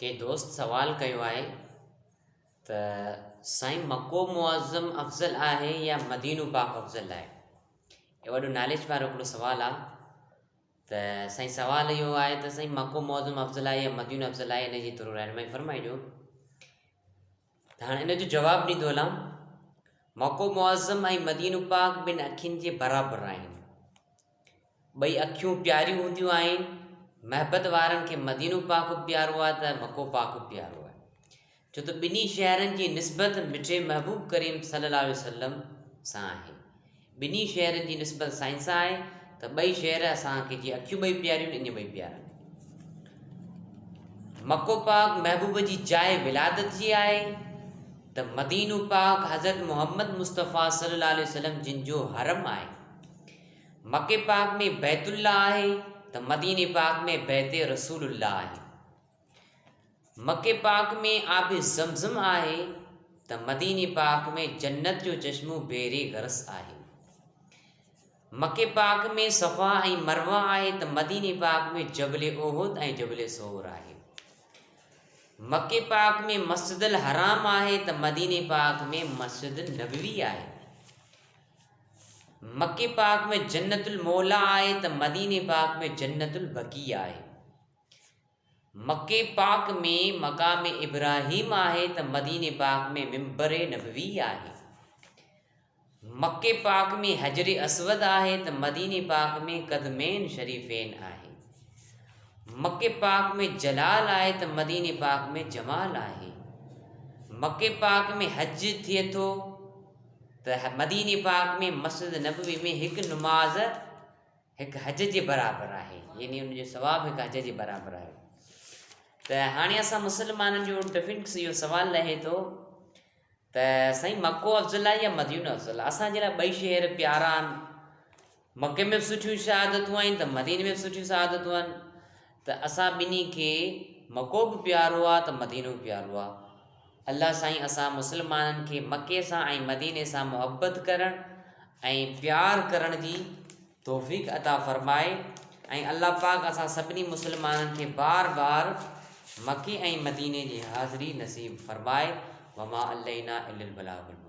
के दोस्त सवाल कयो आहे त साईं मको मुअज़्ज़म अफ़ज़ल आहे या मदीनो पाक अफ़ज़ल आहे। ये वॾो नॉलेज वारो हिकिड़ो सवाल आहे। त साईं सवाल इहो आहे त साईं मको मुअज़्ज़म अफ़ज़ल आहे या मदीनो अफ़ज़ल आहे, इन जी थोरो रहनुमाई फरमाइजो। त हाणे इन जो जवाबु ॾींदो हलां। मको मुअज़्ज़म ऐं मदीनो पाक ॿिनि अखियुनि जे बराबरि आहिनि। ॿई अखियूं प्यारियूं हूंदियूं आहिनि। महबत वारनि खे मदीनो पाक बि प्यारो आहे त मको पाक बि प्यारो आहे, छो त ॿिन्ही शहरनि जी निस्बत मिठे महबूब करीम सल्लल्लाहु अलैहि वसल्लम सां आहे। ॿिन्ही शहरनि जी निस्बत साईं सां आहे त ॿई शहर असांखे जीअं अखियूं ॿई प्यारियूं आहिनि, इन ॿई प्यारा। मको पाक महबूब जी जाइ विलादत जी आहे त मदीनो पाक हज़रत मोहम्मद मुस्तफ़ा सल्लल्लाहु अलैहि वसल्लम जिन जो हरम आहे। मके पाक में बैतुल्ला आहे त मदीने पाक में बैते रसूलुल्लाह आहे। मके पाक में आब ज़मज़म आहे त मदीने पाक में जन्नत जो चश्मो बेरे गरस आहे। मके पाक में सफ़ा ऐं मरवा आहे त मदीने पाक में जबल ओहद ऐं जबल सोर आहे। मके पाक में मस्जिदुल हराम आहे त मदीने पाक में मस्जिद नबवी आहे। मके पाक में जन्नतुल मौला आहे त मदीने पाक में जन्नतुल बकी आहे। मके पाक में मकाम इब्राहिम आहे त मदीने पाक में मिंबर नबवी आहे। मके पाक में हजर असवद आहे त मदीने पाक में कदमैन शरीफैन आहे। मके पाक में जलाल आहे त मदीने पाक में जमाल आहे। मके पाक में हज थिए थो त मदीने पाक में मस्जिद नबवी में हिकु नमाज़ हिकु हज जे बराबरि आहे, यानी उनजो सवाबु हिकु हज जे बराबरि आहे। त हाणे असां मुस्लमाननि जो डिफरेंट इहो सवालु लहे थो त साईं मको अफ़ज़ल आहे या मदीनो अफ़ज़ल आहे। असांजे लाइ ॿई शहर प्यारा आहिनि। मके में बि सुठियूं शहादतूं आहिनि त मदीने में बि सुठियूं शहादतूं आहिनि। त असां ॿिन्ही खे मको बि प्यारो आहे त मदीनो बि प्यारो आहे। अल्लाह साईं असां मुस्लमाननि खे मके सां ऐं मदीने सां मुहबत करणु ऐं प्यार करण जी तौफ़ीक़ अता फ़रमाए ऐं अल्लाह पाक असां सभिनी मुस्लमाननि खे बार बार मके ऐं मदीने जी हाज़िरी नसीब फ़रमाए। वमा अलैना इल्लल बलागुल।